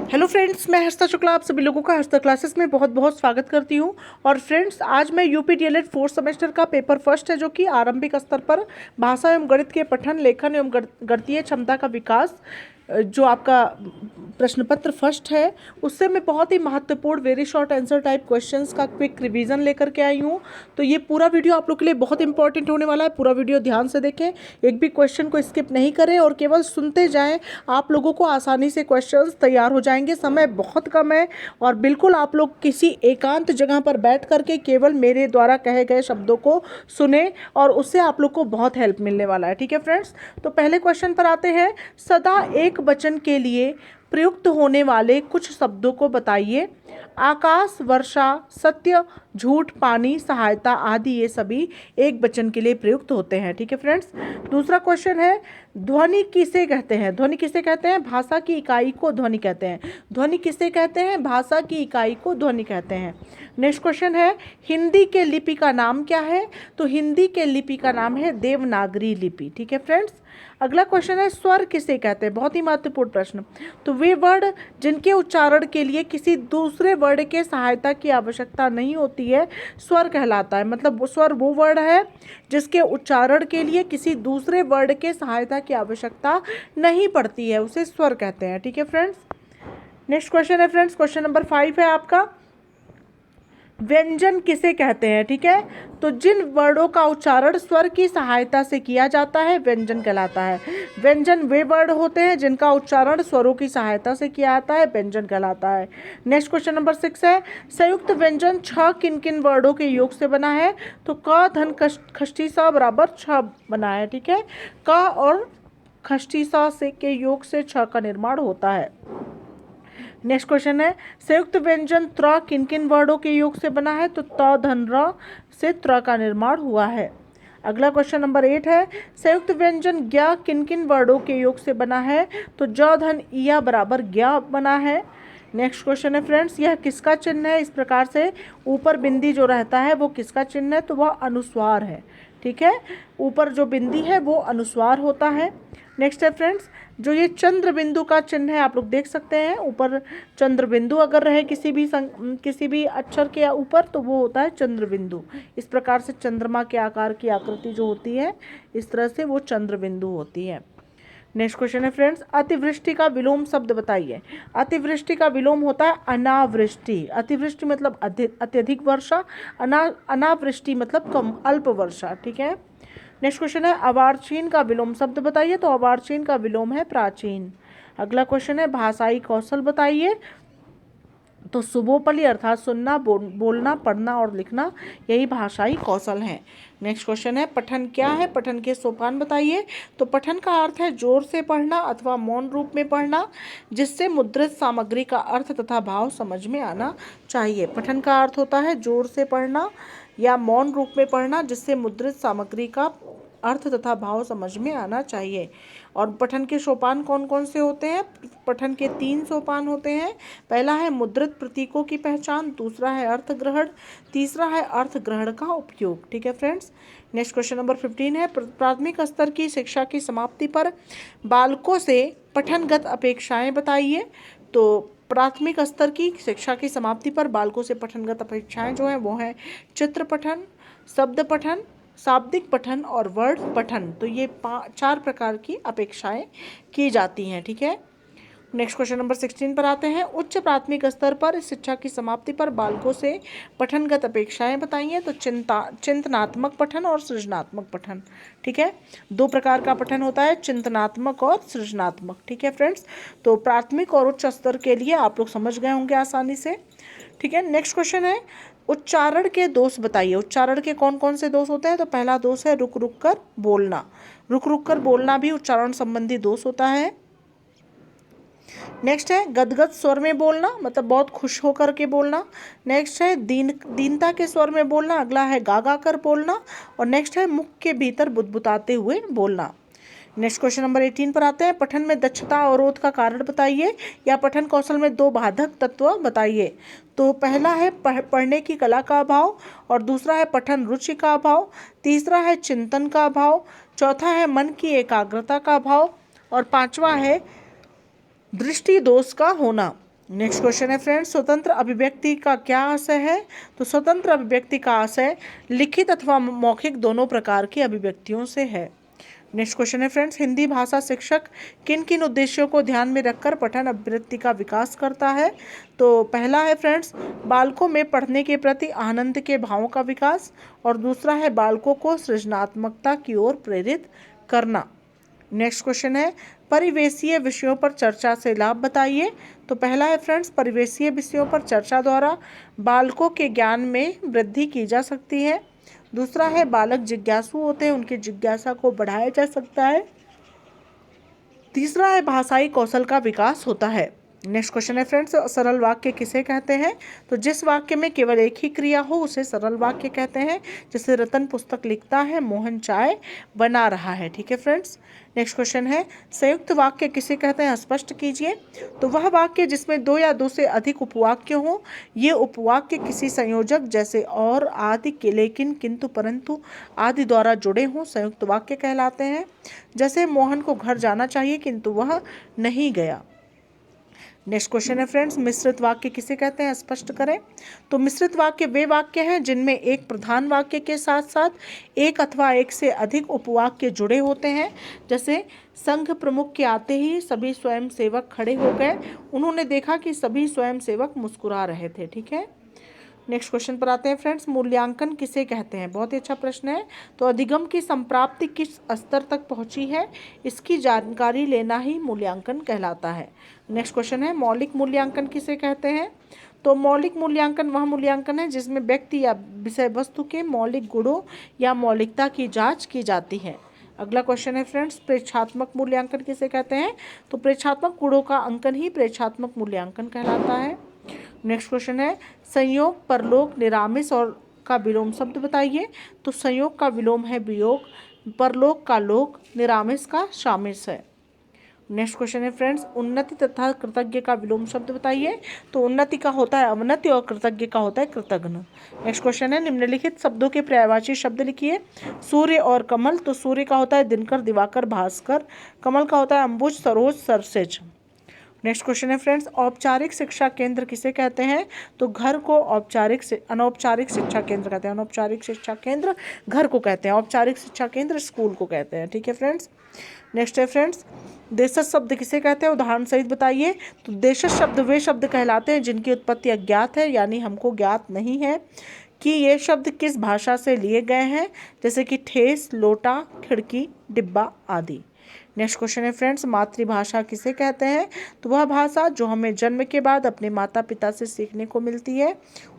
Hello friends, मैं हर्षिता शुक्ला आप सभी लोगों का हर्षिता क्लासेस में बहुत बहुत स्वागत करती हूं। और फ्रेंड्स, आज मैं यूपी डीएलएड फोर्थ सेमेस्टर का पेपर फर्स्ट है, जो कि आरंभिक स्तर पर भाषा एवं गणित के पठन, लेखन एवं गणितीय क्षमता का विकास, जो आपका प्रश्न पत्र फर्स्ट है, उससे मैं बहुत ही महत्वपूर्ण very short answer type questions का क्विक रिवीजन लेकर के आई हूँ। तो ये पूरा वीडियो आप लोग के लिए बहुत इंपॉर्टेंट होने वाला है। पूरा वीडियो ध्यान से देखें, एक भी क्वेश्चन को स्किप नहीं करें और केवल सुनते जाएं। आप लोगों को आसानी से क्वेश्चंस तैयार हो जाएंगे। समय बहुत कम है और बिल्कुल आप लोग किसी एकांत जगह पर बैठ करके केवल मेरे द्वारा कहे गए शब्दों को सुने और उससे आप लोग को बहुत हेल्प मिलने वाला है। ठीक है फ्रेंड्स, तो पहले क्वेश्चन पर आते हैं। सदा एक वचन के लिए प्रयुक्त होने वाले कुछ शब्दों को बताइए। आकाश, वर्षा, सत्य, झूठ, पानी, सहायता आदि ये सभी एक वचन के लिए प्रयुक्त होते हैं। ठीक है फ्रेंड्स, दूसरा क्वेश्चन है, ध्वनि किसे कहते हैं? ध्वनि किसे कहते हैं? भाषा की इकाई को ध्वनि कहते हैं। ध्वनि किसे कहते हैं? भाषा की इकाई को ध्वनि कहते हैं। नेक्स्ट क्वेश्चन है, हिंदी के लिपि का नाम क्या है? तो हिंदी के लिपि का नाम है देवनागरी लिपि। ठीक है फ्रेंड्स, अगला क्वेश्चन है, स्वर किसे कहते हैं? बहुत ही महत्वपूर्ण प्रश्न। तो वे वर्ड जिनके उच्चारण के लिए किसी दूसरे वर्ड के सहायता की आवश्यकता नहीं होती है, स्वर कहलाता है। मतलब स्वर वो वर्ड है जिसके उच्चारण के लिए किसी दूसरे वर्ड के सहायता की आवश्यकता नहीं पड़ती है, उसे स्वर कहते हैं। ठीक है फ्रेंड्स, नेक्स्ट क्वेश्चन है फ्रेंड्स, क्वेश्चन नंबर 5 है आपका, व्यंजन किसे कहते हैं? ठीक है, तो जिन वर्डों का उच्चारण स्वर की सहायता से किया जाता है व्यंजन कहलाता है। व्यंजन वे वर्ड होते हैं जिनका उच्चारण स्वरों की सहायता से किया जाता है, व्यंजन कहलाता है। नेक्स्ट क्वेश्चन नंबर 6 है, संयुक्त व्यंजन 6 किन किन वर्डों के योग से बना है? तो क धन खष्टी सा बराबर 6 बना है। ठीक है, क और खष्टी सा से के योग से 6 का निर्माण होता है। नेक्स्ट क्वेश्चन है, संयुक्त व्यंजन त्र किन किन वर्डों के योग से बना है? तो त धन र से त्र का निर्माण हुआ है। अगला क्वेश्चन नंबर 8 है, संयुक्त व्यंजन ज्ञ किन किन वर्डों के योग से बना है? तो ज धन इया बराबर ज्ञ बना है। नेक्स्ट क्वेश्चन है फ्रेंड्स, यह किसका चिन्ह है? इस प्रकार से ऊपर बिंदी जो रहता है वो किसका चिन्ह है? तो वह अनुस्वार है। ठीक है, ऊपर जो बिंदी है वो अनुस्वार होता है। नेक्स्ट है फ्रेंड्स, जो ये चंद्र बिंदु का चिन्ह है, आप लोग देख सकते हैं ऊपर चंद्र बिंदु अगर रहे किसी भी अक्षर के ऊपर, तो वो होता है चंद्र बिंदु। इस प्रकार से चंद्रमा के आकार की आकृति जो होती है, इस तरह से वो चंद्र बिंदु होती है। नेक्स्ट क्वेश्चन है फ्रेंड्स, अतिवृष्टि का विलोम शब्द बताइए। अतिवृष्टि का विलोम होता है अनावृष्टि। अतिवृष्टि मतलब अत्यधिक वर्षा, अनावृष्टि मतलब कम अल्प वर्षा। ठीक है, नेक्स्ट क्वेश्चन है, अर्वाचीन का विलोम शब्द बताइए। तो अर्वाचीन का विलोम है प्राचीन। अगला क्वेश्चन है, भाषाई कौशल बताइए। तो सुबोपली अर्थात सुनना, बोलना, पढ़ना और लिखना, यही भाषाई कौशल है। नेक्स्ट क्वेश्चन है, पठन क्या है? पठन के सोपान बताइए। तो पठन का अर्थ है जोर से पढ़ना अथवा मौन रूप में पढ़ना, जिससे मुद्रित सामग्री का अर्थ तथा भाव समझ में आना चाहिए। पठन का अर्थ होता है जोर से पढ़ना या मौन रूप में पढ़ना, जिससे मुद्रित सामग्री का अर्थ तथा भाव समझ में आना चाहिए। और पठन के सोपान कौन कौन से होते हैं? पठन के 3 सोपान होते हैं। पहला है मुद्रित प्रतीकों की पहचान, दूसरा है अर्थ ग्रहण, तीसरा है अर्थ ग्रहण का उपयोग। ठीक है फ्रेंड्स, नेक्स्ट क्वेश्चन नंबर 15 है, प्राथमिक स्तर की शिक्षा की समाप्ति पर बालकों से पठनगत अपेक्षाएं बताइए। तो प्राथमिक स्तर की शिक्षा की समाप्ति पर बालकों से पठनगत अपेक्षाएं जो हैं वो हैं चित्र पठन, शब्द पठन, शाब्दिक पठन और वर्ड पठन। तो ये 4 प्रकार की अपेक्षाएं की जाती हैं। ठीक है, नेक्स्ट क्वेश्चन नंबर 16 पर आते हैं, उच्च प्राथमिक स्तर पर शिक्षा की समाप्ति पर बालकों से पठनगत अपेक्षाएं बताइए। तो चिंतनात्मक पठन और सृजनात्मक पठन। ठीक है, 2 प्रकार का पठन होता है, चिंतनात्मक और सृजनात्मक। ठीक है फ्रेंड्स, तो प्राथमिक और उच्च स्तर के लिए आप लोग समझ गए होंगे आसानी से। ठीक है, नेक्स्ट क्वेश्चन है, उच्चारण के दोष बताइए। उच्चारण के कौन कौन से दोष होते हैं? तो पहला दोष है रुक रुक कर बोलना। रुक रुक कर बोलना भी उच्चारण संबंधी दोष होता है। नेक्स्ट है गदगद स्वर में बोलना, मतलब बहुत खुश होकर के बोलना। नेक्स्ट है दीनता के स्वर में बोलना। अगला है गा गा कर बोलना। और नेक्स्ट है मुख के भीतर बुदबुदाते हुए बोलना। नेक्स्ट क्वेश्चन नंबर 18 पर आते हैं, पठन में दक्षता अवरोध का कारण बताइए या पठन कौशल में 2 बाधक तत्व बताइए। तो पहला है पढ़ने की कला का अभाव, और दूसरा है पठन रुचि का अभाव, तीसरा है चिंतन का अभाव, चौथा है मन की एकाग्रता का अभाव, और 5वां है दृष्टि दोष का होना। नेक्स्ट क्वेश्चन है फ्रेंड्स, स्वतंत्र अभिव्यक्ति का क्या आशय है? तो स्वतंत्र अभिव्यक्ति का आशय लिखित अथवा मौखिक दोनों प्रकार की अभिव्यक्तियों से है। नेक्स्ट क्वेश्चन है फ्रेंड्स, हिंदी भाषा शिक्षक किन किन उद्देश्यों को ध्यान में रखकर पठन अभिवृत्ति का विकास करता है? तो पहला है फ्रेंड्स, बालकों में पढ़ने के प्रति आनंद के भावों का विकास, और दूसरा है बालकों को सृजनात्मकता की ओर प्रेरित करना। नेक्स्ट क्वेश्चन है, परिवेशीय विषयों पर चर्चा से लाभ बताइए। तो पहला है फ्रेंड्स, परिवेशीय विषयों पर चर्चा द्वारा बालकों के ज्ञान में वृद्धि की जा सकती है। दूसरा है, बालक जिज्ञासु होते हैं, उनकी जिज्ञासा को बढ़ाया जा सकता है। तीसरा है, भाषाई कौशल का विकास होता है। नेक्स्ट क्वेश्चन है फ्रेंड्स, सरल वाक्य किसे कहते हैं? तो जिस वाक्य में केवल एक ही क्रिया हो उसे सरल वाक्य कहते हैं। जैसे रतन पुस्तक लिखता है, मोहन चाय बना रहा है। ठीक है फ्रेंड्स। नेक्स्ट क्वेश्चन है, संयुक्त वाक्य किसे कहते हैं? स्पष्ट कीजिए। तो वह वाक्य जिसमें दो या दो से अधिक उपवाक्य हो। ये उपवाक्य किसी संयोजक जैसे और, आदि, के, लेकिन, किंतु, परंतु आदि द्वारा जुड़े हों, संयुक्त वाक्य कहलाते हैं। जैसे मोहन को घर जाना चाहिए किंतु वह नहीं गया। नेक्स्ट क्वेश्चन है फ्रेंड्स, मिश्रित वाक्य किसे कहते हैं? स्पष्ट करें। तो मिश्रित वाक्य वे वाक्य हैं जिनमें एक प्रधान वाक्य के साथ साथ एक अथवा एक से अधिक उपवाक्य जुड़े होते हैं। जैसे संघ प्रमुख के आते ही सभी स्वयंसेवक खड़े हो गए, उन्होंने देखा कि सभी स्वयंसेवक मुस्कुरा रहे थे। ठीक है। नेक्स्ट क्वेश्चन पर आते हैं फ्रेंड्स, मूल्यांकन किसे कहते हैं? बहुत ही अच्छा प्रश्न है। तो अधिगम की संप्राप्ति किस स्तर तक पहुंची है, इसकी जानकारी लेना ही मूल्यांकन कहलाता है। नेक्स्ट क्वेश्चन है, मौलिक मूल्यांकन किसे कहते हैं? तो मौलिक मूल्यांकन वह मूल्यांकन है जिसमें व्यक्ति या विषय वस्तु के मौलिक गुणों या मौलिकता की जांच की जाती है। अगला क्वेश्चन है फ्रेंड्स, प्रेक्षात्मक मूल्यांकन किसे कहते हैं? तो प्रेक्षात्मक गुणों का अंकन ही प्रेक्षात्मक मूल्यांकन कहलाता है। नेक्स्ट क्वेश्चन है, संयोग, परलोक, निरामिष और का विलोम शब्द बताइए। तो संयोग का विलोम है वियोग, परलोक का लोक, निरामिष का शामिष है। नेक्स्ट क्वेश्चन है फ्रेंड्स, उन्नति तथा कृतज्ञ का विलोम शब्द बताइए। तो उन्नति का होता है अवनति और कृतज्ञ का होता है कृतघ्न। नेक्स्ट क्वेश्चन है, निम्नलिखित शब्दों के पर्यायवाची शब्द लिखिए। सूर्य और कमल। तो सूर्य का होता है दिनकर, दिवाकर, भास्कर। कमल का होता है अंबुज, सरोज, सरसेज। नेक्स्ट क्वेश्चन है फ्रेंड्स, औपचारिक शिक्षा केंद्र किसे कहते हैं? तो घर को अनौपचारिक शिक्षा केंद्र कहते हैं। अनौपचारिक शिक्षा केंद्र घर को कहते हैं, औपचारिक शिक्षा केंद्र स्कूल को कहते हैं। ठीक है फ्रेंड्स। नेक्स्ट है फ्रेंड्स, देशज शब्द किसे कहते हैं? उदाहरण सहित बताइए। तो देशज शब्द वे शब्द कहलाते हैं जिनकी उत्पत्ति अज्ञात है, यानी हमको ज्ञात नहीं है कि ये शब्द किस भाषा से लिए गए हैं। जैसे कि ठेस, लोटा, खिड़की, डिब्बा आदि। नेक्स्ट क्वेश्चन है फ्रेंड्स, मातृभाषा किसे कहते हैं? तो वह भाषा जो हमें जन्म के बाद अपने माता पिता से सीखने को मिलती है,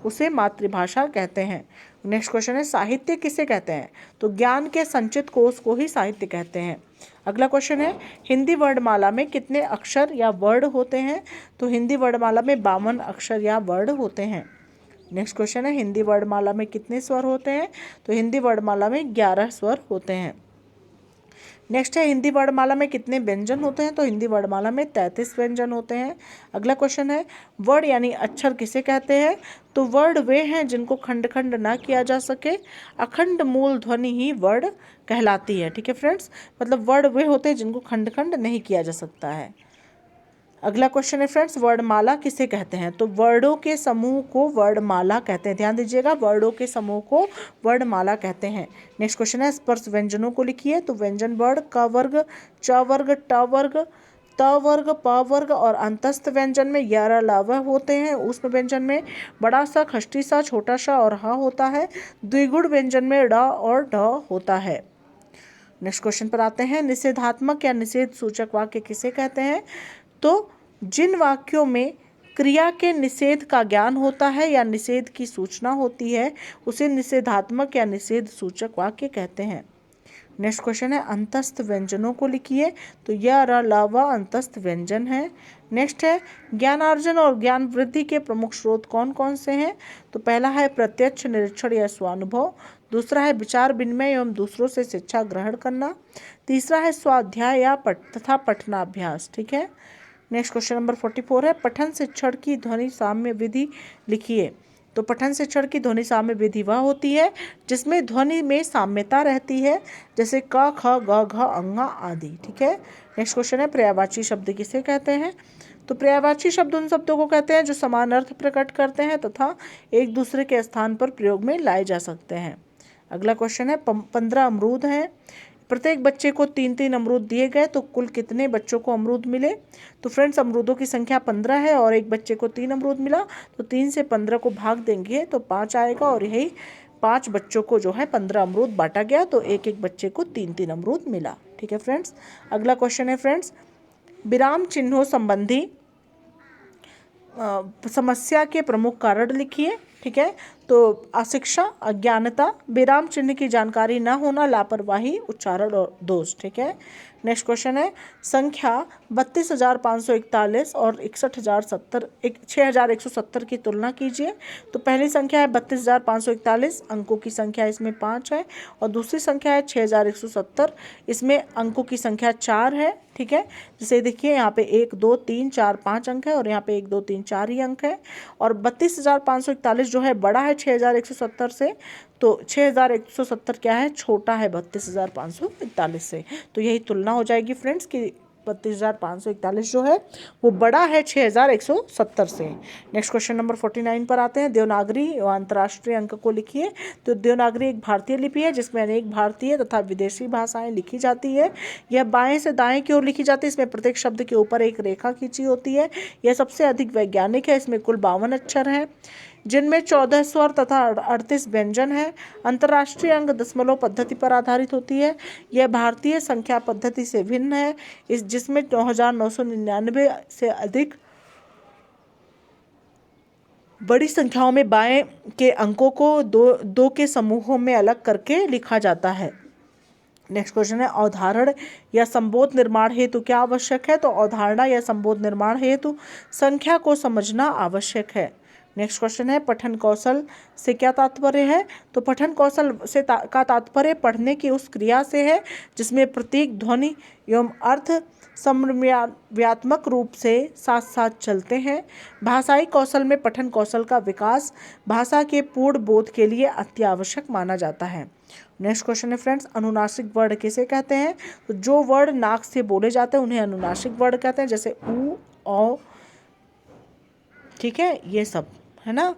उसे मातृभाषा कहते हैं। नेक्स्ट क्वेश्चन है, साहित्य किसे कहते हैं? तो ज्ञान के संचित कोष को ही साहित्य कहते हैं। अगला क्वेश्चन है, हिंदी वर्णमाला में कितने अक्षर या वर्ड होते हैं? तो हिंदी वर्णमाला में 52 अक्षर या वर्ड होते हैं। नेक्स्ट क्वेश्चन है, हिंदी वर्णमाला में कितने स्वर होते हैं? तो हिंदी वर्णमाला में 11 स्वर होते हैं। नेक्स्ट है, हिंदी वर्णमाला में कितने व्यंजन होते हैं? तो हिंदी वर्णमाला में 33 व्यंजन होते हैं। अगला क्वेश्चन है, वर्ड यानी अक्षर किसे कहते हैं? तो वर्ड वे हैं जिनको खंड खंड ना किया जा सके, अखंड मूल ध्वनि ही वर्ड कहलाती है। ठीक है फ्रेंड्स, मतलब वर्ड वे होते हैं जिनको खंड खंड नहीं किया जा सकता है। अगला क्वेश्चन है फ्रेंड्स, वर्णमाला किसे कहते हैं? तो वर्डों के समूह को वर्णमाला कहते हैं। ध्यान दीजिएगा, वर्डों के समूह को वर्णमाला कहते हैं। नेक्स्ट क्वेश्चन है, स्पर्श व्यंजनों को लिखिए। तो व्यंजन वर्ण क वर्ग, च वर्ग, ट वर्ग, त वर्ग, प वर्ग और अंतस्थ व्यंजन में 11 लाभ होते हैं। ऊष्म व्यंजन में बड़ा सा, खष्टी सा, छोटा सा और ह होता है। द्विगुण व्यंजन में ड और ढ होता है। नेक्स्ट क्वेश्चन पर आते हैं, निषेधात्मक या निषेध सूचक वाक्य किसे कहते हैं? तो जिन वाक्यों में क्रिया के निषेध का ज्ञान होता है या निषेध की सूचना होती है, उसे निषेधात्मक या निषेध सूचक वाक्य कहते हैं। नेक्स्ट क्वेश्चन है, अंतस्थ व्यंजनों को लिखिए। तो यह र ल व अंतस्थ व्यंजन है। नेक्स्ट है, ज्ञानार्जन और ज्ञान वृद्धि के प्रमुख स्रोत कौन कौन से हैं? तो पहला है प्रत्यक्ष निरीक्षण या स्वानुभव। दूसरा है विचार विनिमय एवं दूसरों से शिक्षा ग्रहण करना। तीसरा है स्वाध्याय या तथा पठनाभ्यास। ठीक है। नेक्स्ट क्वेश्चन नंबर 44 है, पठन शिक्षण की ध्वनि साम्य विधि लिखिए। तो पठन शिक्षण की ध्वनि साम्य विधि वह होती है जिसमें ध्वनि में साम्यता रहती है, जैसे क ख ग घ अंगा आदि। ठीक है। नेक्स्ट क्वेश्चन है पर्यायवाची शब्द किसे कहते हैं? तो पर्यायवाची शब्द उन शब्दों को कहते हैं जो समान अर्थ प्रकट करते हैं तथा एक दूसरे के स्थान पर प्रयोग में लाए जा सकते हैं। अगला क्वेश्चन है 15 अमरूद हैं, प्रत्येक बच्चे को 3-3 अमरूद दिए गए तो कुल कितने बच्चों को अमरूद मिले? तो फ्रेंड्स अमरूदों की संख्या 15 है और एक बच्चे को 3 अमरूद मिला, तो 3 से 15 को भाग देंगे तो 5 आएगा और यही 5 बच्चों को जो है 15 अमरूद बांटा गया, तो एक एक बच्चे को 3-3 अमरूद मिला। ठीक है फ्रेंड्स। अगला क्वेश्चन है फ्रेंड्स विराम चिन्हों संबंधी समस्या के प्रमुख कारण लिखिए। ठीक है। तो अशिक्षा, अज्ञानता, विराम चिन्ह की जानकारी न होना, लापरवाही, उच्चारण और दोष। ठीक है। नेक्स्ट क्वेश्चन है संख्या 32,541 और 6170 की तुलना कीजिए। तो पहली संख्या है 32,541, अंकों की संख्या इसमें 5 है, और दूसरी संख्या है 6170, इसमें अंकों की संख्या 4 है। ठीक है। जैसे देखिए यहाँ पे 1 2 3 4 5 अंक है और यहाँ पे 1 2 3 4 ही अंक है, और 32,541 जो है बड़ा है 6170 से, तो 6170 क्या है, छोटा है 32,541 से। तो यही तुलना हो जाएगी फ्रेंड्स कि 32,541 जो है वो बड़ा है 6170 से। नेक्स्ट क्वेश्चन नंबर 49 पर आते हैं। देवनागरी व अंतर्राष्ट्रीय अंक को लिखिए। तो देवनागरी एक भारतीय लिपि है जिसमें अनेक भारतीय तथा विदेशी भाषाएं लिखी जाती है। यह बाएं से दाएं की ओर लिखी जाती है। इसमें प्रत्येक शब्द के ऊपर एक रेखा खींची होती है। यह सबसे अधिक वैज्ञानिक है। इसमें कुल 52 अक्षर हैं जिनमें 14 स्वर तथा 38 व्यंजन है। अंतर्राष्ट्रीय अंक दशमलव पद्धति पर आधारित होती है। यह भारतीय संख्या पद्धति से भिन्न है, जिसमें 9,999 से अधिक बड़ी संख्याओं में बाएं के अंकों को दो के समूहों में अलग करके लिखा जाता है। नेक्स्ट क्वेश्चन है अवधारण या संबोध निर्माण हेतु क्या आवश्यक है? तो अवधारणा या संबोध निर्माण हेतु संख्या को समझना आवश्यक है। नेक्स्ट क्वेश्चन है पठन कौशल से क्या तात्पर्य है? तो पठन कौशल से का तात्पर्य पढ़ने की उस क्रिया से है जिसमें प्रतीक, ध्वनि एवं अर्थ समन्वयात्मक रूप से साथ साथ चलते हैं। भाषाई कौशल में पठन कौशल का विकास भाषा के पूर्ण बोध के लिए अत्यावश्यक माना जाता है। नेक्स्ट क्वेश्चन है फ्रेंड्स अनुनासिक वर्ड किसे कहते हैं? तो जो वर्ड नाक से बोले जाते हैं उन्हें अनुनासिक वर्ड कहते हैं, जैसे ऊ, औ। ठीक है, ये सब है ना।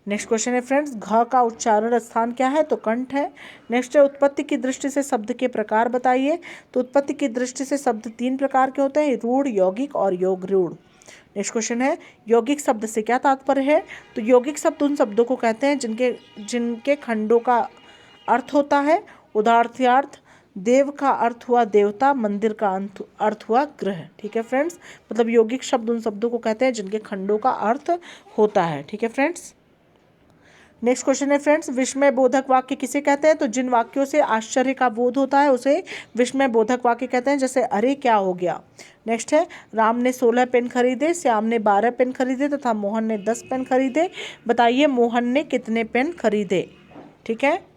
नेक्स्ट क्वेश्चन है फ्रेंड्स घ का उच्चारण स्थान क्या है? तो कंठ है। नेक्स्ट है उत्पत्ति की दृष्टि से शब्द के प्रकार बताइए। तो उत्पत्ति की दृष्टि से शब्द 3 प्रकार के होते हैं, रूढ़, यौगिक और योग रूढ़। नेक्स्ट क्वेश्चन है यौगिक शब्द से क्या तात्पर्य है? तो यौगिक शब्द उन शब्दों को कहते हैं जिनके खंडों का अर्थ होता है। उदाहरणार्थ देव का अर्थ हुआ देवता, मंदिर का अर्थ हुआ गृह। ठीक है फ्रेंड्स, मतलब यौगिक शब्द उन शब्दों को कहते हैं जिनके खंडों का अर्थ होता है। ठीक है फ्रेंड्स। नेक्स्ट क्वेश्चन है फ्रेंड्स विस्मय बोधक वाक्य किसे कहते हैं? तो जिन वाक्यों से आश्चर्य का बोध होता है उसे विस्मय बोधक वाक्य कहते हैं, जैसे अरे क्या हो गया। नेक्स्ट है राम ने 16 पेन खरीदे, श्याम ने 12 पेन खरीदे तथा मोहन ने 10 पेन खरीदे। बताइए मोहन ने कितने पेन खरीदे? ठीक है,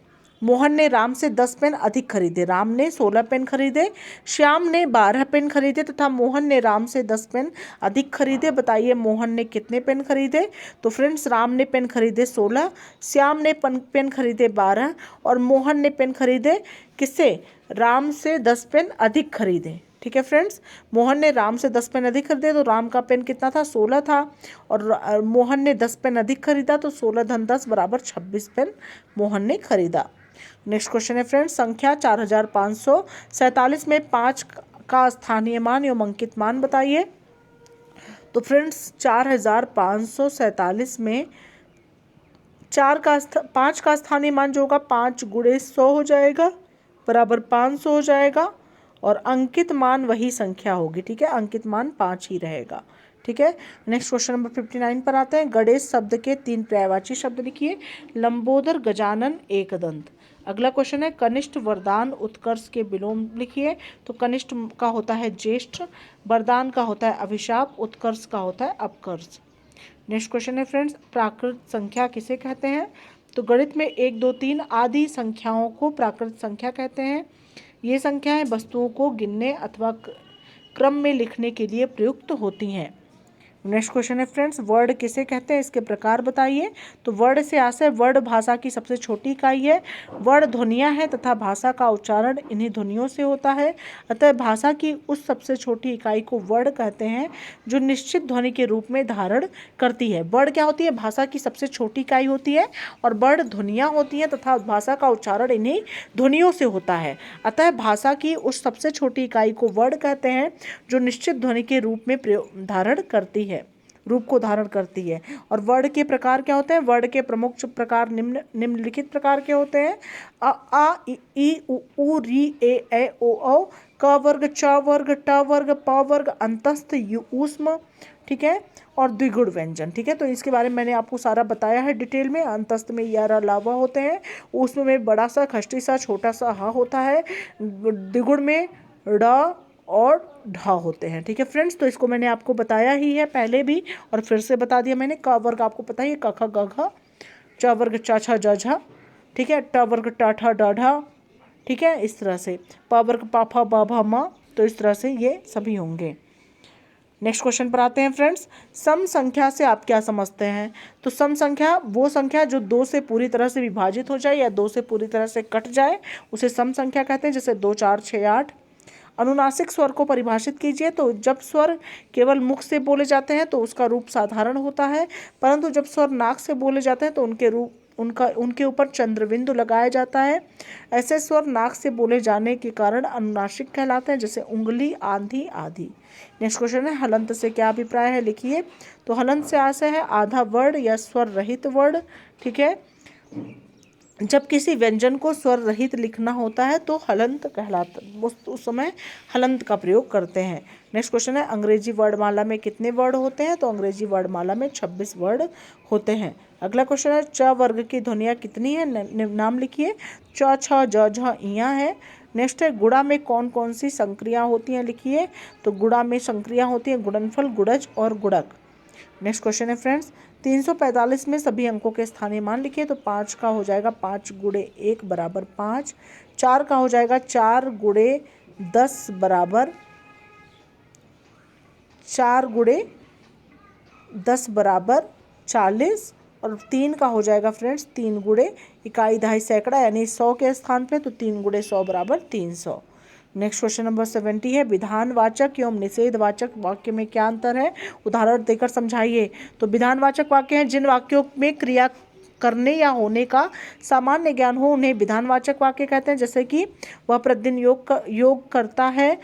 मोहन ने राम से 10 पेन अधिक खरीदे। राम ने 16 पेन खरीदे, श्याम ने 12 पेन खरीदे तथा मोहन ने राम से 10 पेन अधिक खरीदे। बताइए मोहन ने कितने पेन खरीदे? तो फ्रेंड्स राम ने पेन खरीदे 16, श्याम ने पेन खरीदे 12 और मोहन ने पेन खरीदे किससे? राम से 10 पेन अधिक खरीदे। ठीक है फ्रेंड्स, मोहन ने राम से 10 पेन अधिक खरीदे तो राम का पेन कितना था? 16 था, और मोहन ने 10 पेन अधिक खरीदा तो 16 धन 10 बराबर 26 पेन मोहन ने खरीदा। नेक्स्ट क्वेश्चन है फ्रेंड्स संख्या 4547 में 5 का स्थानीय मान एवं अंकित मान बताइए। तो फ्रेंड्स 4547 में 5 का स्थानीय मान जो होगा 5 गुणे 100 हो जाएगा बराबर 500 हो जाएगा, और अंकित मान वही संख्या होगी। ठीक है, अंकित मान 5 ही रहेगा। ठीक है, नेक्स्ट क्वेश्चन नंबर 59 पर आते हैं। गणेश शब्द के 3 पर्यायवाची शब्द लिखिए। लंबोदर, गजानन, एकदंत। अगला क्वेश्चन है कनिष्ठ, वरदान, उत्कर्ष के विलोम लिखिए। तो कनिष्ठ का होता है ज्येष्ठ, वरदान का होता है अभिशाप, उत्कर्ष का होता है अपकर्ष। नेक्स्ट क्वेश्चन है फ्रेंड्स प्राकृत संख्या किसे कहते हैं? तो गणित में 1 2 3 आदि संख्याओं को प्राकृत संख्या कहते हैं। ये संख्याएं वस्तुओं को गिनने अथवा क्रम में लिखने के लिए प्रयुक्त होती हैं। नेक्स्ट क्वेश्चन है फ्रेंड्स, वर्ण किसे कहते हैं, इसके प्रकार बताइए। तो वर्ण से आशय वर्ण भाषा की सबसे छोटी इकाई है। वर्ण ध्वनियाँ हैं तथा भाषा का उच्चारण इन्हीं ध्वनियों से होता है। अतः भाषा की उस सबसे छोटी इकाई को वर्ण कहते हैं जो निश्चित ध्वनि के रूप में धारण करती है। वर्ण क्या होती है, भाषा की सबसे छोटी इकाई होती है और वर्ण ध्वनियाँ होती हैं तथा भाषा का उच्चारण इन्हीं ध्वनियों से होता है। अतः भाषा की उस सबसे छोटी इकाई को वर्ण कहते हैं जो निश्चित ध्वनि के रूप में धारण करती है, रूप को धारण करती है। और वर्ण के प्रकार क्या होते हैं, वर्ण के प्रमुख प्रकार निम्नलिखित प्रकार के होते हैं। अ आ इ उ री ए ओ औ, क वर्ग च वर्ग ट वर्ग प वर्ग अंतस्थ ऊष्म, ठीक है, और द्विगुण व्यंजन। ठीक है, तो इसके बारे में मैंने आपको सारा बताया है डिटेल में। अंतस्थ में या लावा होते हैं, ऊष्म में बड़ा सा खष्टी सा छोटा सा हा होता है, द्विगुण में ड और ढा होते हैं। ठीक है फ्रेंड्स, तो इसको मैंने आपको बताया ही है पहले भी और फिर से बता दिया मैंने। क वर्ग आपको पता है, क ख ग घ, च वर्ग च छ ज झ, ठीक है, ट वर्ग ट ठ ड ढ, ठीक है, इस तरह से। प वर्ग प फ ब भ म, तो इस तरह से ये सभी होंगे। नेक्स्ट क्वेश्चन पर आते हैं फ्रेंड्स, सम संख्या से आप क्या समझते हैं। तो सम संख्या वो संख्या जो 2 से पूरी तरह से विभाजित हो जाए या 2 से पूरी तरह से कट जाए, उसे सम संख्या कहते हैं। जैसे 2 4 6 8। अनुनासिक स्वर को परिभाषित कीजिए। तो जब स्वर केवल मुख से बोले जाते हैं तो उसका रूप साधारण होता है, परंतु जब स्वर नाक से बोले जाते हैं तो उनके ऊपर चंद्रबिंदु लगाया जाता है। ऐसे स्वर नाक से बोले जाने के कारण अनुनासिक कहलाते हैं, जैसे उंगली, आंधी आदि। नेक्स्ट क्वेश्चन है, हलंत से क्या अभिप्राय है, लिखिए। तो हलंत से आशय है आधा वर्ण या स्वर रहित वर्ण। ठीक है, जब किसी व्यंजन को स्वर रहित लिखना होता है तो हलंत कहलाता, उस समय हलंत का प्रयोग करते हैं। नेक्स्ट क्वेश्चन है, अंग्रेजी वर्णमाला में कितने वर्ण होते हैं। तो अंग्रेजी वर्णमाला में 26 वर्ण होते हैं। अगला क्वेश्चन है, च वर्ग की ध्वनियाँ कितनी है, नाम लिखिए। च छ ज झ इयाँ है। नेक्स्ट है, गुणा में कौन कौन सी संक्रियाँ होती हैं, लिखिए। तो गुणा में संक्रियाँ होती हैं गुणनफल, गुणज और गुणक। नेक्स्ट क्वेश्चन है फ्रेंड्स, 345 में सभी अंकों के स्थानीय मान लिखिए। तो 5 का हो जाएगा 5 गुणे 1 बराबर 5। 4 का हो जाएगा 4 गुणे 10 बराबर 4 गुणे 10 बराबर 40। और 3 का हो जाएगा फ्रेंड्स 3 गुणे इकाई दहाई सैकड़ा, यानी 100 के स्थान पे तो 3 गुणे 100 बराबर 300। नेक्स्ट क्वेश्चन नंबर 70 है, विधानवाचक एवं निषेधवाचक वाक्य में क्या अंतर है, उदाहरण देकर समझाइए। तो विधानवाचक वाक्य हैं जिन वाक्यों में क्रिया करने या होने का सामान्य ज्ञान हो, उन्हें विधानवाचक वाक्य कहते हैं। जैसे कि वह प्रतिदिन योग करता है,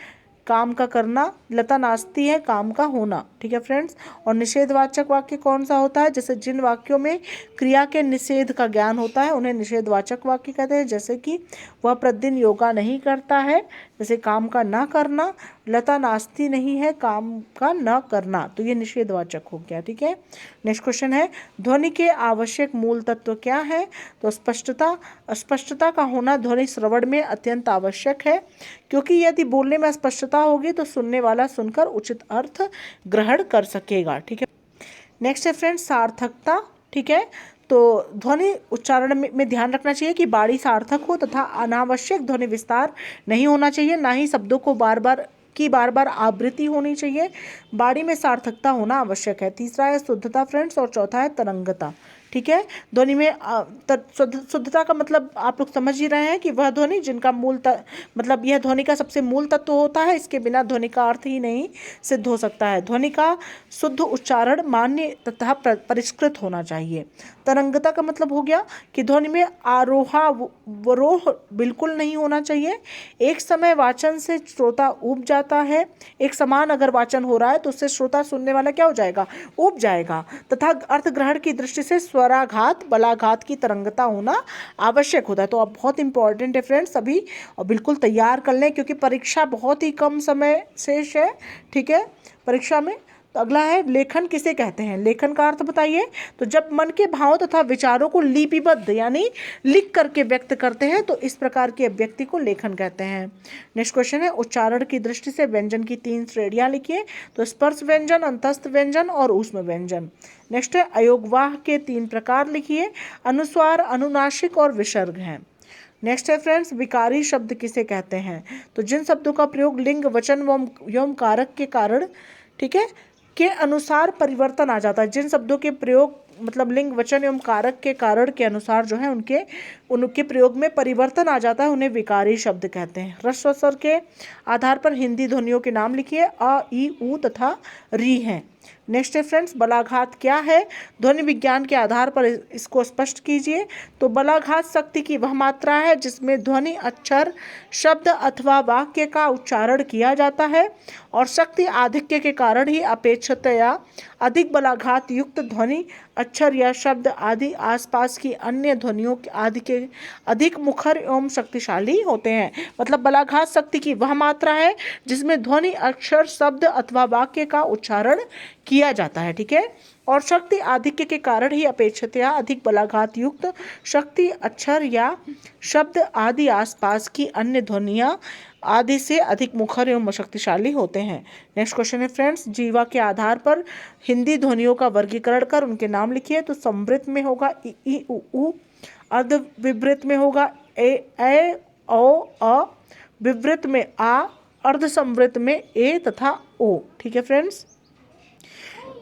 काम का करना, लता नाचती है, काम का होना। ठीक है फ्रेंड्स, और निषेधवाचक वाक्य कौन सा होता है, जैसे जिन वाक्यों में क्रिया के निषेध का ज्ञान होता है उन्हें निषेधवाचक वाक्य कहते हैं। जैसे कि वह प्रतिदिन योगा नहीं करता है, जैसे काम का ना करना, लता नाचती नहीं है, काम का न करना, तो ये निषेधवाचक हो गया। ठीक है, नेक्स्ट क्वेश्चन है, ध्वनि के आवश्यक मूल तत्व क्या है। तो स्पष्टता का होना ध्वनि श्रवण में अत्यंत आवश्यक है, क्योंकि यदि बोलने में स्पष्टता होगी तो सुनने वाला सुनकर उचित अर्थ ग्रहण कर सकेगा। ठीक है, नेक्स्ट है फ्रेंड्स, सार्थकता। ठीक है, तो ध्वनि उच्चारण में ध्यान रखना चाहिए कि बाणी सार्थक हो तथा अनावश्यक ध्वनि विस्तार नहीं होना चाहिए, ना ही शब्दों को बार बार आवृत्ति होनी चाहिए। बाणी में सार्थकता होना आवश्यक है। तीसरा है शुद्धता फ्रेंड्स, और चौथा है तरंगता। ठीक है, ध्वनि में शुद्धता का मतलब आप लोग समझ ही रहे हैं कि वह ध्वनि जिनका मतलब यह ध्वनि का सबसे मूल तत्व होता है, इसके बिना ध्वनि का अर्थ ही नहीं सिद्ध हो सकता है। ध्वनि का शुद्ध उच्चारण मान्य तथा परिष्कृत होना चाहिए। तरंगता का मतलब हो गया कि ध्वनि में आरोह बिल्कुल नहीं होना चाहिए। एक समय वाचन से श्रोता ऊब जाता है, एक समान अगर वाचन हो रहा है तो उससे श्रोता सुनने वाला क्या हो जाएगा, ऊब जाएगा। तथा अर्थ ग्रहण की दृष्टि से स्वराघात बलाघात की तरंगता होना आवश्यक होता है। तो अब बहुत इंपॉर्टेंट है फ्रेंड्स, सभी और बिल्कुल तैयार कर लें क्योंकि परीक्षा बहुत ही कम समय शेष है। ठीक है, परीक्षा में। तो अगला है, लेखन किसे कहते हैं, लेखन का अर्थ बताइए। तो जब मन के भावों तथा विचारों को लिपिबद्ध यानी लिख करके व्यक्त करते हैं तो इस प्रकार की अभिव्यक्ति को लेखन कहते हैं। नेक्स्ट क्वेश्चन है, उच्चारण की दृष्टि से व्यंजन की 3 श्रेणियां लिखिए। तो स्पर्श व्यंजन, अंतस्थ व्यंजन और ऊष्म व्यंजन। नेक्स्ट है, अयोगवाह के 3 प्रकार लिखिए। अनुस्वार, अनुनासिक और विसर्ग हैं। नेक्स्ट है फ्रेंड्स, विकारी शब्द किसे कहते हैं। तो जिन शब्दों का प्रयोग लिंग, वचन एवं कारक के कारण, ठीक है, के अनुसार परिवर्तन आ जाता है। जिन शब्दों के प्रयोग मतलब लिंग वचन एवं कारक के कारण के अनुसार जो है उनके प्रयोग में परिवर्तन आ जाता है, उन्हें विकारी शब्द कहते हैं। ह्रस्व स्वर के आधार पर हिंदी ध्वनियों के नाम लिखिए। अ, ई, उ तथा री हैं। नेक्स्ट है फ्रेंड्स, बलाघात क्या है? ध्वनि विज्ञान के आधार पर इसको स्पष्ट कीजिए। तो बलाघात शक्ति की वह मात्रा है जिसमें ध्वनि, अक्षर, शब्द अथवा वाक्य का उच्चारण किया जाता है और शक्ति आधिक्य के कारण ही अपेक्षितया अधिक बलाघात युक्त ध्वनि, अक्षर या शब्द आदि आसपास की अन्य ध्वनियों आदि के अधिक मुखर एवं शक्तिशाली होते हैं। मतलब बलाघात शक्ति की वह मात्रा है जिसमें ध्वनि, अक्षर, शब्द अथवा वाक्य का उच्चारण किया जाता है। ठीक है, और शक्ति आधिक्य के कारण ही अपेक्षितया अधिक बलाघात युक्त शक्ति, अक्षर या शब्द आदि आसपास की अन्य ध्वनियाँ आदि से अधिक मुखर एवं शक्तिशाली होते हैं। नेक्स्ट क्वेश्चन है फ्रेंड्स, जीवा के आधार पर हिंदी ध्वनियों का वर्गीकरण कर उनके नाम लिखिए। तो समृत में होगा इ, ई, उ, अर्ध विवृत में होगा ए, ओ, अ, विवृत में आ, अर्ध समृत में ए तथा ओ। ठीक है फ्रेंड्स,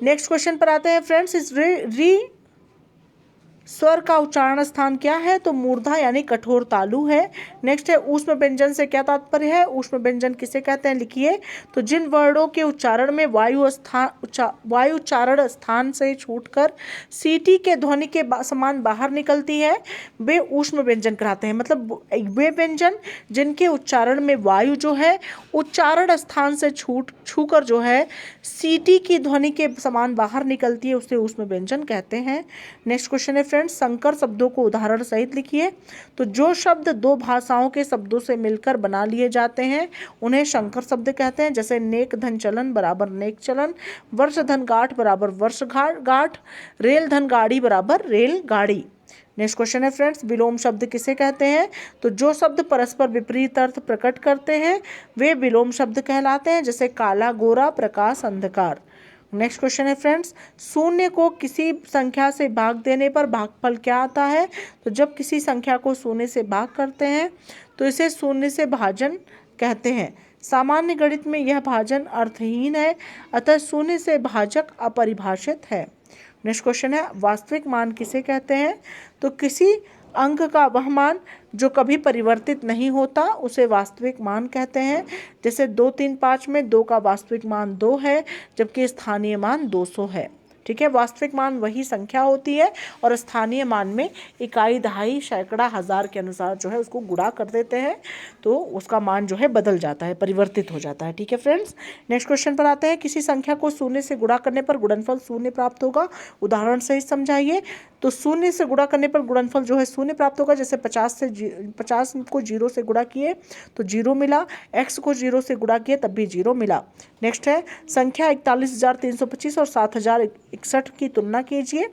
नेक्स्ट क्वेश्चन पर आते हैं फ्रेंड्स। इस री स्वर का उच्चारण स्थान क्या है? तो मूर्धा यानी कठोर तालु है। नेक्स्ट है, ऊष्म व्यंजन से क्या तात्पर्य है? ऊष्म व्यंजन किसे कहते हैं? लिखिए। तो जिन वर्णों के उच्चारण में वायु उच्चारण स्थान से छूटकर सीटी के ध्वनि के समान बाहर निकलती है वे ऊष्म व्यंजन कहलाते हैं। मतलब वे व्यंजन जिनके उच्चारण में वायु जो है उच्चारण स्थान से छूकर जो है सीटी की ध्वनि के समान बाहर निकलती है उसे ऊष्म व्यंजन कहते हैं। नेक्स्ट क्वेश्चन है फ्रेंड्स, संकर शब्दों को उदाहरण सहित लिखिए। तो जो शब्द दो भाषाओं के शब्दों से मिलकर बना लिए जाते हैं उन्हें संकर शब्द कहते हैं। जैसे नेक धन चलन बराबर नेक चलन, वर्ष धन गाठ बराबर वर्ष गाठ, रेल धन गाड़ी बराबर रेल गाड़ी। नेक्स्ट क्वेश्चन है फ्रेंड्स, विलोम शब्द किसे कहते हैं? तो जो शब्द परस्पर विपरीत अर्थ प्रकट करते हैं वे विलोम शब्द कहलाते हैं। जैसे काला गोरा, प्रकाश अंधकार। नेक्स्ट क्वेश्चन है फ्रेंड्स, शून्य को किसी संख्या से भाग देने पर भागफल क्या आता है? तो जब किसी संख्या को शून्य से भाग करते हैं तो इसे शून्य से भाजन कहते हैं। सामान्य गणित में यह भाजन अर्थहीन है, अतः शून्य से भाजक अपरिभाषित है। नेक्स्ट क्वेश्चन है, वास्तविक मान किसे कहते हैं? तो किसी अंक का वह मान जो कभी परिवर्तित नहीं होता उसे वास्तविक मान कहते हैं। जैसे 2, 3, 5 में 2 का वास्तविक मान 2 है जबकि स्थानीय मान 200 है। ठीक है, वास्तविक मान वही संख्या होती है और स्थानीय मान में इकाई, दहाई, सैकड़ा, हजार के अनुसार जो है उसको गुणा कर देते हैं तो उसका मान जो है बदल जाता है, परिवर्तित हो जाता है। ठीक है फ्रेंड्स, नेक्स्ट क्वेश्चन पर आते हैं। किसी संख्या को शून्य से गुणा करने पर गुणनफल शून्य प्राप्त होगा, उदाहरण से ही समझाइए। तो शून्य से गुणा करने पर गुणनफल जो है शून्य प्राप्त होगा। जैसे 50 को 0 से गुणा किए तो 0 मिला, x को 0 से गुणा किए तब भी 0 मिला। नेक्स्ट है, संख्या 41,325 और 7,061 की तुलना कीजिए।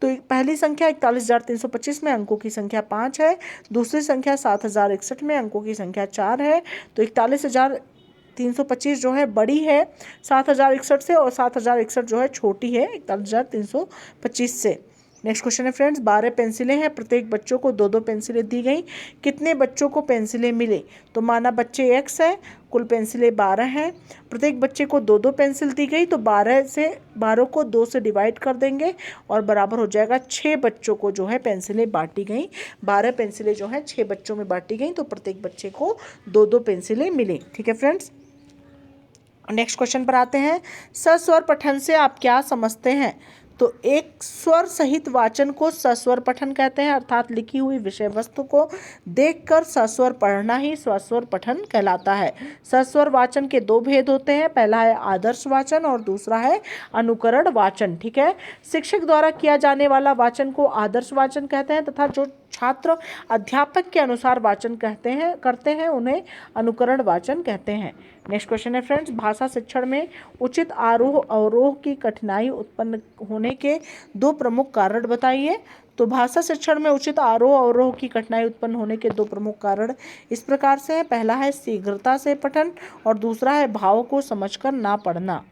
तो पहली संख्या 41,325 में अंकों की संख्या 5 है, दूसरी संख्या 7,061 में अंकों की संख्या 4 है। तो 41,325 जो है बड़ी है 7,061 से और 7,061 जो है छोटी है 41,325 से। नेक्स्ट क्वेश्चन है फ्रेंड्स, 12 पेंसिलें हैं, प्रत्येक बच्चों को 2-2 पेंसिलें दी गई, कितने बच्चों को पेंसिलें मिले? तो माना बच्चे x है, कुल पेंसिलें 12 हैं, प्रत्येक बच्चे को 2-2 पेंसिल दी गई तो 12 को 2 से डिवाइड कर देंगे और बराबर हो जाएगा 6 बच्चों को जो है पेंसिलें बांटी गई। 12 पेंसिलें जो है 6 बच्चों में बांटी गई तो प्रत्येक बच्चे को 2-2 पेंसिलें मिली। ठीक है फ्रेंड्स, नेक्स्ट क्वेश्चन पर आते हैं। सस्वर पठन से आप क्या समझते हैं? तो एक स्वर सहित वाचन को सस्वर पठन कहते हैं, अर्थात लिखी हुई विषय वस्तु को देखकर सस्वर पढ़ना ही सस्वर पठन कहलाता है। सस्वर वाचन के 2 भेद होते हैं, पहला है आदर्श वाचन और दूसरा है अनुकरण वाचन। ठीक है, शिक्षक द्वारा किया जाने वाला वाचन को आदर्श वाचन कहते हैं तथा जो छात्र अध्यापक के अनुसार वाचन करते हैं उन्हें अनुकरण वाचन कहते हैं। नेक्स्ट क्वेश्चन है फ्रेंड्स, भाषा शिक्षण में उचित आरोह अवरोह की कठिनाई उत्पन्न होने के 2 प्रमुख कारण बताइए। तो भाषा शिक्षण में उचित आरोह अवरोह की कठिनाई उत्पन्न होने के 2 प्रमुख कारण इस प्रकार से है, पहला है शीघ्रता से पठन और दूसरा है भाव को समझकर ना पढ़ना।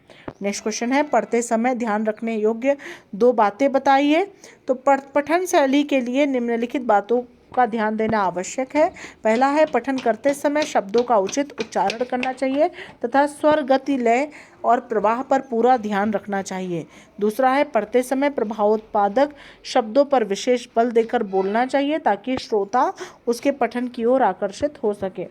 नेक्स्ट क्वेश्चन है, पढ़ते समय ध्यान रखने योग्य 2 बातें बताइए। तो पठन शैली के लिए निम्नलिखित बातों का ध्यान देना आवश्यक है। पहला है पठन करते समय शब्दों का उचित उच्चारण करना चाहिए तथा स्वर, गति, लय और प्रवाह पर पूरा ध्यान रखना चाहिए। दूसरा है पढ़ते समय प्रभावोत्पादक शब्दों पर विशेष बल देकर बोलना चाहिए ताकि श्रोता उसके पठन की ओर आकर्षित हो सके।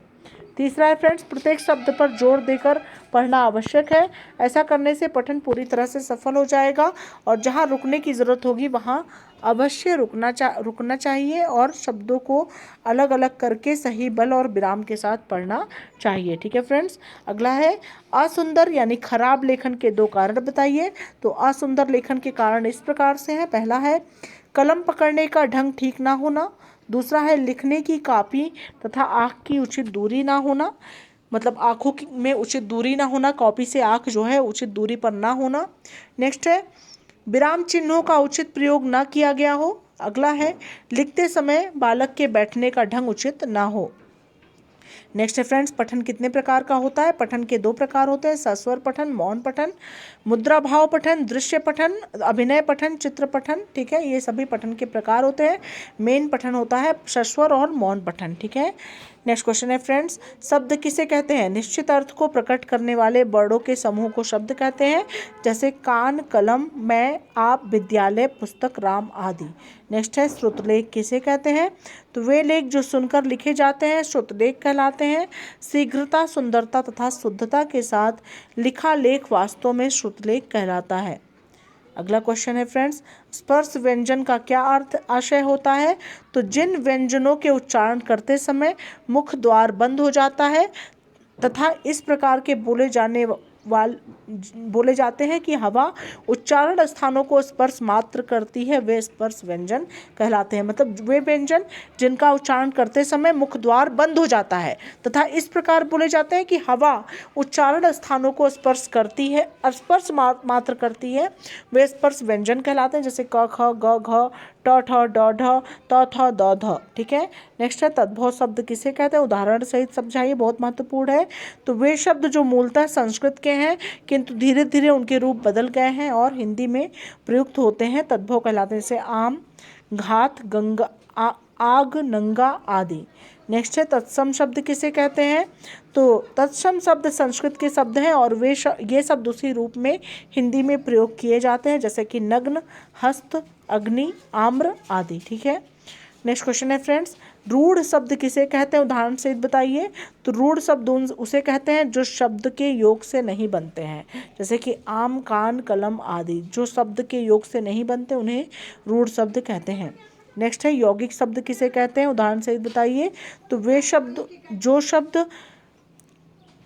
तीसरा है फ्रेंड्स प्रत्येक शब्द पर जोर देकर पढ़ना आवश्यक है। ऐसा करने से पठन पूरी तरह से सफल हो जाएगा और जहाँ रुकने की ज़रूरत होगी वहाँ अवश्य रुकना चाहिए और शब्दों को अलग अलग करके सही बल और विराम के साथ पढ़ना चाहिए। ठीक है फ्रेंड्स। अगला है असुंदर यानी खराब लेखन के 2 कारण बताइए। तो असुंदर लेखन के कारण इस प्रकार से हैं। पहला है कलम पकड़ने का ढंग ठीक ना होना। दूसरा है लिखने की कॉपी तथा आँख की उचित दूरी ना होना, मतलब आँखों में उचित दूरी ना होना, कॉपी से आँख जो है उचित दूरी पर ना होना। नेक्स्ट है विराम चिन्हों का उचित प्रयोग ना किया गया हो। अगला है लिखते समय बालक के बैठने का ढंग उचित ना हो। नेक्स्ट है फ्रेंड्स पठन कितने प्रकार का होता है। पठन के 2 प्रकार होते हैं, सस्वर पठन, मौन पठन, मुद्रा भाव पठन, दृश्य पठन, अभिनय पठन, चित्र पठन। ठीक है, ये सभी पठन के प्रकार होते हैं। मेन पठन होता है सस्वर और मौन पठन। ठीक है। नेक्स्ट क्वेश्चन है फ्रेंड्स शब्द किसे कहते हैं। निश्चित अर्थ को प्रकट करने वाले वर्णों के समूह को शब्द कहते हैं, जैसे कान, कलम, मैं, आप, विद्यालय, पुस्तक, राम आदि। नेक्स्ट है श्रुतलेख किसे कहते हैं। तो वे लेख जो सुनकर लिखे जाते हैं श्रुतलेख कहलाते हैं। शीघ्रता, सुंदरता तथा शुद्धता के साथ लिखा लेख वास्तव में श्रुतलेख कहलाता है। अगला क्वेश्चन है फ्रेंड्स स्पर्श व्यंजन का क्या अर्थ आशय होता है। तो जिन व्यंजनों के उच्चारण करते समय मुख द्वार बंद हो जाता है तथा इस प्रकार के बोले जाते हैं कि हवा उच्चारण स्थानों को स्पर्श मात्र करती है, वे स्पर्श व्यंजन कहलाते हैं। मतलब वे व्यंजन जिनका उच्चारण करते समय मुख द्वार बंद हो जाता है तथा इस प्रकार बोले जाते हैं कि हवा उच्चारण स्थानों को स्पर्श करती है, स्पर्श मात्र करती है, वे स्पर्श व्यंजन कहलाते हैं। जैसे क, ख, ग, घ, ट, ठ, ड, ढ, त, थ, द, ध। ठीक है। नेक्स्ट है तद्भव शब्द किसे कहते हैं। उदाहरण सहित समझाइए, बहुत महत्वपूर्ण है। तो वे शब्द जो मूलतः संस्कृत के हैं किंतु धीरे धीरे उनके रूप बदल गए हैं और हिंदी में प्रयुक्त होते हैं, तद्भव कहलाते हैं। जैसे आम, घात, गंगा, आग, नंगा आदि। नेक्स्ट है तत्सम शब्द किसे कहते हैं। तो तत्सम शब्द संस्कृत के शब्द हैं और ये शब्द उसी रूप में हिंदी में प्रयोग किए जाते हैं, जैसे कि नग्न, हस्त, अग्नि, आम्र आदि। ठीक है। नेक्स्ट क्वेश्चन है फ्रेंड्स रूढ़ शब्द किसे कहते हैं। उदाहरण से बताइए। तो रूढ़ शब्द उसे कहते हैं जो शब्द के योग से नहीं बनते हैं, जैसे कि आम, कान, कलम आदि। जो शब्द के योग से नहीं बनते उन्हें रूढ़ शब्द कहते हैं। नेक्स्ट है यौगिक शब्द किसे कहते हैं। उदाहरण से बताइए। तो वे शब्द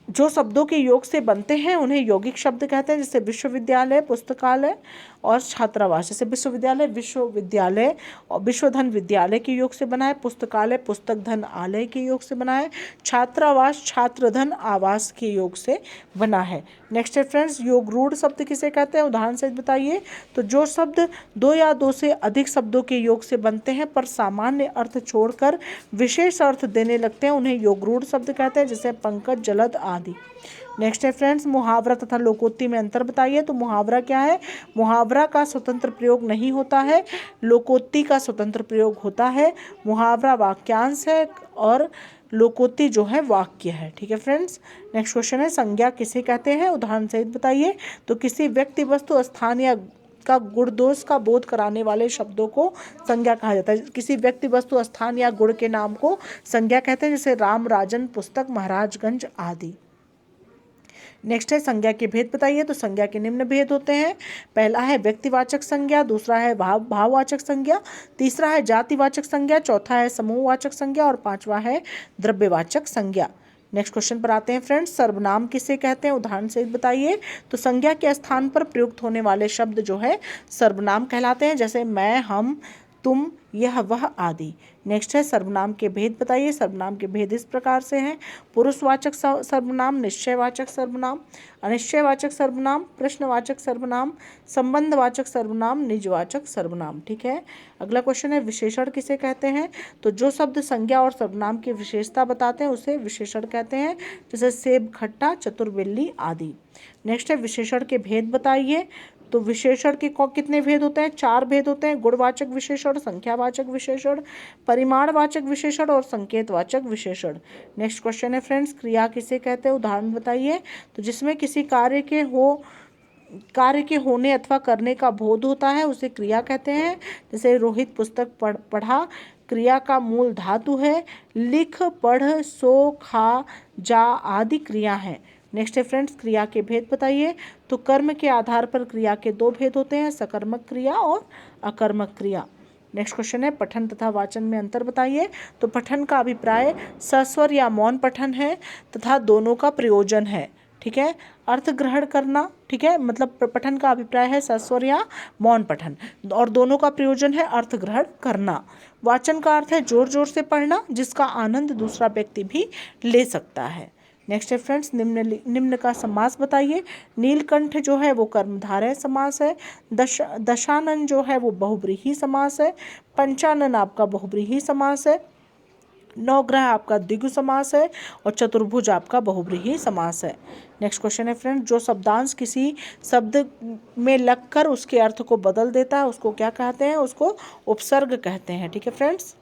जो शब्दों के योग से बनते हैं उन्हें यौगिक शब्द कहते हैं, जैसे विश्वविद्यालय, पुस्तकालय और छात्रावास। जैसे विश्वविद्यालय और विश्वधन विद्यालय के योग से बना है, पुस्तकालय पुस्तक धन आलय के योग से बना है, छात्रावास छात्रधन आवास के योग से बना है। नेक्स्ट है फ्रेंड्स योग रूढ़ शब्द किसे कहते हैं। उदाहरण से बताइए। तो जो शब्द 2 या 2 से अधिक शब्दों के योग से बनते हैं पर सामान्य अर्थ छोड़कर विशेष अर्थ देने लगते हैं उन्हें योग रूढ़ शब्द कहते हैं, जैसे पंकज, जलद आदि। नेक्स्ट है फ्रेंड्स मुहावरा तथा लोकोक्ति में अंतर बताइए। तो मुहावरा क्या है। मुहावरा का स्वतंत्र प्रयोग नहीं होता है, लोकोक्ति का स्वतंत्र प्रयोग होता है। मुहावरा वाक्यांश है और लोकोक्ति जो है वाक्य है। ठीक है फ्रेंड्स। नेक्स्ट क्वेश्चन है संज्ञा किसे कहते हैं। उदाहरण सहित बताइए। तो किसी व्यक्ति, वस्तु, स्थान या का गुण दोष का बोध कराने वाले शब्दों को संज्ञा कहा जाता है। किसी व्यक्ति, वस्तु, स्थान या गुण के नाम को संज्ञा कहते हैं, जैसे राम, राजन, पुस्तक, महाराजगंज आदि। नेक्स्ट है संज्ञा के भेद बताइए। तो संज्ञा के निम्न भेद होते हैं। पहला है व्यक्तिवाचक संज्ञा, दूसरा है भाववाचक संज्ञा, तीसरा है जातिवाचक संज्ञा, चौथा है समूहवाचक संज्ञा और पांचवा है द्रव्यवाचक संज्ञा। नेक्स्ट क्वेश्चन पर आते हैं फ्रेंड्स सर्वनाम किसे कहते हैं। उदाहरण से बताइए। तो संज्ञा के स्थान पर प्रयुक्त होने वाले शब्द जो है सर्वनाम कहलाते हैं, जैसे मैं, हम, तुम, यह, वह आदि। नेक्स्ट है सर्वनाम के भेद बताइए। सर्वनाम के भेद इस प्रकार से हैं। पुरुषवाचक सर्वनाम, निश्चयवाचक सर्वनाम, अनिश्चयवाचक सर्वनाम, प्रश्नवाचक सर्वनाम, संबंधवाचक सर्वनाम, निजवाचक सर्वनाम। ठीक है। अगला क्वेश्चन है विशेषण किसे कहते हैं। तो जो शब्द संज्ञा और सर्वनाम की विशेषता बताते हैं उसे विशेषण कहते हैं, जैसे सेब, खट्टा, चतुर, बिल्ली आदि। नेक्स्ट है विशेषण के भेद बताइए। तो विशेषण के कितने भेद होते हैं? 4 भेद होते हैं। गुणवाचक विशेषण, संख्यावाचक विशेषण, परिमाणवाचक विशेषण और संकेतवाचक विशेषण। नेक्स्ट क्वेश्चन है फ्रेंड्स, क्रिया किसे कहते हैं? उदाहरण बताइए। तो जिसमें किसी कार्य के होने अथवा करने का बोध होता है उसे क्रिया कहते हैं। जैसे रोहित पुस्तक पढ़ा, क्रिया का मूल धातु है। लिख, पढ़, सो, खा, जा आदि क्रिया हैं। नेक्स्ट है फ्रेंड्स, क्रिया के भेद बताइए। तो कर्म के आधार पर क्रिया के 2 भेद होते हैं, सकर्मक क्रिया और अकर्मक क्रिया। नेक्स्ट क्वेश्चन है, पठन तथा वाचन में अंतर बताइए। तो पठन का अभिप्राय सस्वर या मौन पठन है तथा दोनों का प्रयोजन है। ठीक है, अर्थ ग्रहण करना, ठीक है, मतलब पठन का अभिप्राय है सस्वर या मौन पठन और दोनों का प्रयोजन है अर्थ ग्रहण करना। वाचन का अर्थ है जोर जोर से पढ़ना जिसका आनंद दूसरा व्यक्ति भी ले सकता है। नेक्स्ट है फ्रेंड्स, निम्न का समास बताइए। नीलकंठ जो है वो कर्मधारय समास है। दशानन जो है वो बहुब्रीहि समास है। पंचानन आपका बहुब्रीहि समास है। नवग्रह आपका द्विगु समास है और चतुर्भुज आपका बहुब्रीहि समास है। नेक्स्ट क्वेश्चन है फ्रेंड, जो शब्दांश किसी शब्द में लगकर उसके अर्थ को बदल देता है उसको क्या कहते हैं? उसको उपसर्ग कहते हैं। ठीक है फ्रेंड्स,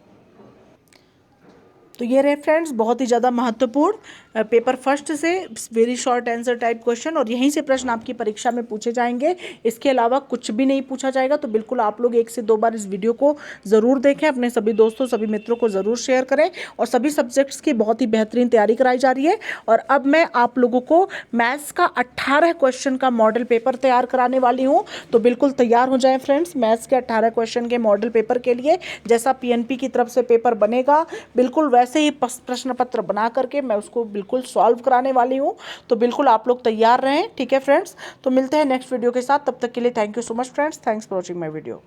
तो ये रहे फ्रेंड्स बहुत ही ज़्यादा महत्वपूर्ण पेपर फर्स्ट से very short answer type question और यहीं से प्रश्न आपकी परीक्षा में पूछे जाएंगे। इसके अलावा कुछ भी नहीं पूछा जाएगा। तो बिल्कुल आप लोग 1 से 2 बार इस वीडियो को ज़रूर देखें, अपने सभी दोस्तों सभी मित्रों को ज़रूर शेयर करें और सभी सब्जेक्ट्स की बहुत ही बेहतरीन तैयारी कराई जा रही है। और अब मैं आप लोगों को मैथ्स का 18 क्वेश्चन का मॉडल पेपर तैयार कराने वाली हूँ। तो बिल्कुल तैयार हो जाएं फ्रेंड्स मैथ्स के 18 क्वेश्चन के मॉडल पेपर के लिए। जैसा PNP की तरफ से पेपर बनेगा बिल्कुल वैसे ही प्रश्न पत्र बना करके मैं उसको बिल्कुल सॉल्व कराने वाली हूँ। तो बिल्कुल आप लोग तैयार रहें। ठीक है फ्रेंड्स, तो मिलते हैं नेक्स्ट वीडियो के साथ। तब तक के लिए thank you so much friends, thanks for watching my video.